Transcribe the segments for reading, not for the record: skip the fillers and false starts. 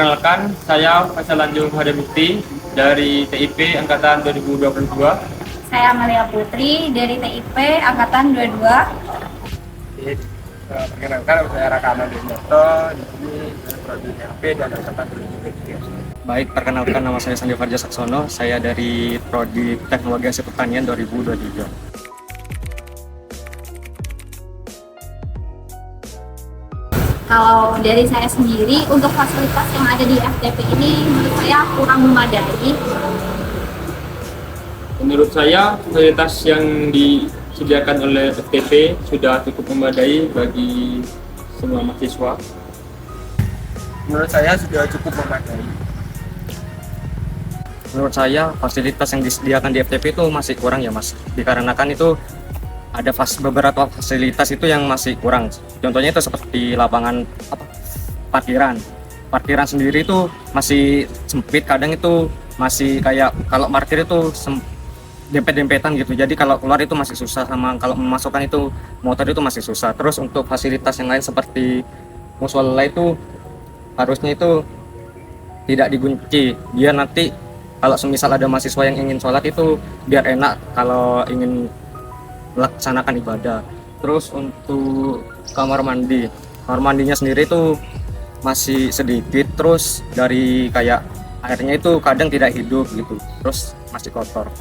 Perkenalkan, saya Faisal Lanjung Hadamukti dari TIP Angkatan 2022. Saya Amalia Putri dari TIP Angkatan 22. Perkenalkan, saya Rakana Desmoto, di sini saya prodi TIP dan Angkatan 2023. Baik, perkenalkan nama saya Sandi Farja Saksono, saya dari Prodi Teknologi Hasil Pertanian 2023. Kalau dari saya sendiri, untuk fasilitas yang ada di FTP ini menurut saya kurang memadai. Menurut saya, fasilitas yang disediakan oleh FTP sudah cukup memadai bagi semua mahasiswa. Menurut saya sudah cukup memadai. Menurut saya, fasilitas yang disediakan di FTP itu masih kurang ya Mas, dikarenakan itu ada beberapa fasilitas itu yang masih kurang. Contohnya itu seperti lapangan parkiran. Parkiran sendiri itu masih sempit, kadang itu masih kayak kalau parkir itu dempet-dempetan gitu. Jadi kalau keluar itu masih susah, sama kalau memasukkan itu motor itu masih susah. Terus untuk fasilitas yang lain seperti musola itu harusnya itu tidak dikunci. Biar nanti kalau semisal ada mahasiswa yang ingin sholat itu biar enak kalau ingin melaksanakan ibadah. Terus untuk kamar mandinya sendiri itu masih sedikit, terus dari kayak airnya itu kadang tidak hidup gitu, terus masih kotor.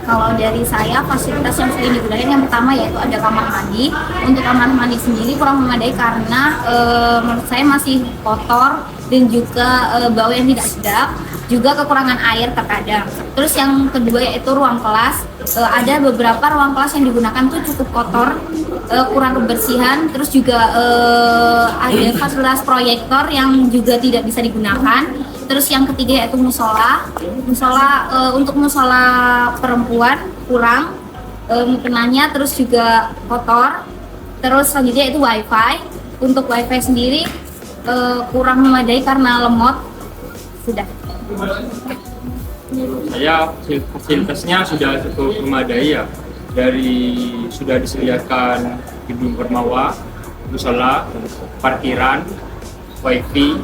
Kalau dari saya, fasilitas yang sering digunakan yang pertama yaitu ada kamar mandi. Untuk kamar mandi sendiri kurang memadai karena menurut saya masih kotor dan juga bau yang tidak sedap, juga kekurangan air terkadang. Terus yang kedua yaitu ruang kelas. Ada beberapa ruang kelas yang digunakan tuh cukup kotor, kurang kebersihan. Terus juga ada fasilitas proyektor yang juga tidak bisa digunakan. Terus yang ketiga yaitu musola. Untuk musola perempuan kurang mukenanya, terus juga kotor. Terus selanjutnya itu wifi. Untuk wifi sendiri kurang memadai karena lemot. Sudah. Saya fasilitasnya sudah cukup memadai ya. Sudah disediakan gedung bermawa, musola, parkiran, wifi,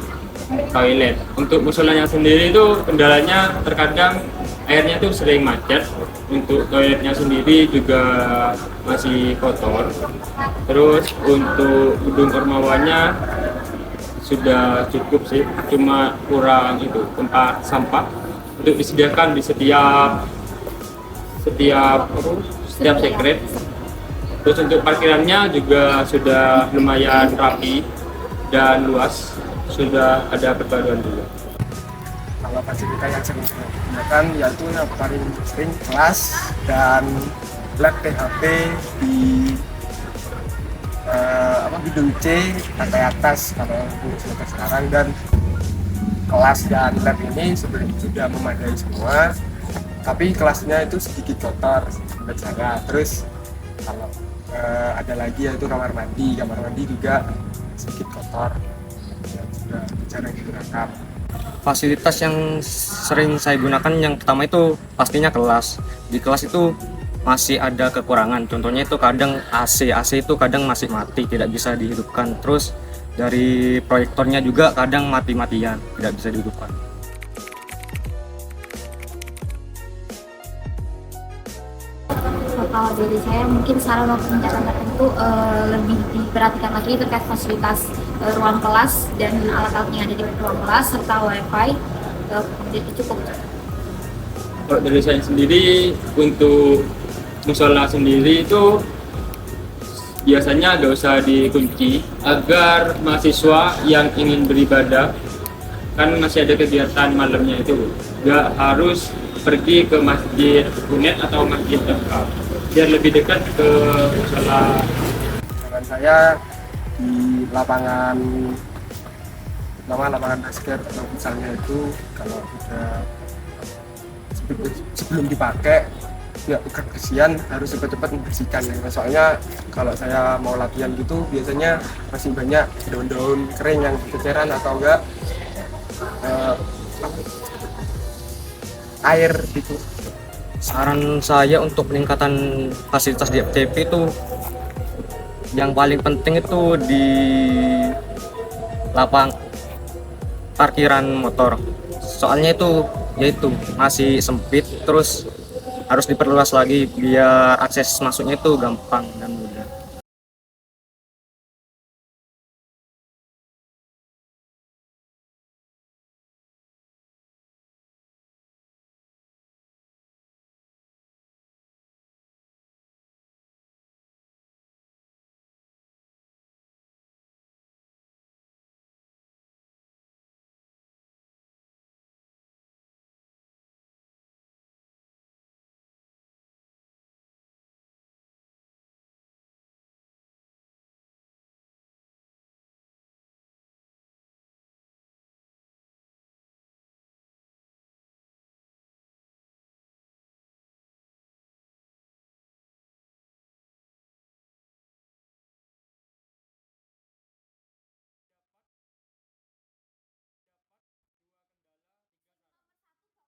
toilet. Untuk musolanya sendiri itu kendalanya terkadang airnya tuh sering macet. Untuk toiletnya sendiri juga masih kotor. Terus untuk gedung bermawanya sudah cukup sih, cuma kurang itu tempat sampah untuk disediakan di setiap sekret. Terus untuk parkirannya juga sudah lumayan rapi dan luas, sudah ada perbaruan juga. Kalau fasilitas yang sering digunakan yaitu yang paling sering kelas dan lab PHP di gedung C lantai atas kalau fasilitas sekarang, dan kelas dan lab ini sebenarnya sudah memadai semua, tapi kelasnya itu sedikit kotor menurut saya. Terus kalau ada lagi yaitu kamar mandi juga sedikit kotor yang sudah jarang digunakan. Fasilitas yang sering saya gunakan yang pertama itu pastinya kelas. Di kelas itu masih ada kekurangan, contohnya itu kadang AC itu kadang masih mati, tidak bisa dihidupkan. Terus dari proyektornya juga kadang mati-matian, tidak bisa dihidupkan. Kalau dari saya mungkin saran untuk tingkatan tertentu lebih diperhatikan lagi terkait fasilitas ruang kelas dan alat-alat yang ada di ruang kelas serta wifi. Jadi cukup. Kalau dari saya sendiri, untuk musola sendiri itu biasanya nggak usah dikunci agar mahasiswa yang ingin beribadah, kan masih ada kegiatan malamnya itu, nggak harus pergi ke masjid UNED atau masjid dekat, biar lebih dekat ke musola. Dengan saya di lapangan basket atau misalnya itu kalau sudah sebelum dipakai ya kebersihan harus cepat-cepat membersihkan ya. Soalnya kalau saya mau latihan gitu biasanya masih banyak daun-daun kering yang ceceran atau enggak air gitu. Saran saya untuk peningkatan fasilitas di FTP itu Yang paling penting itu di lapang parkiran motor. Soalnya itu yaitu masih sempit, terus harus diperluas lagi biar akses masuknya itu gampang dan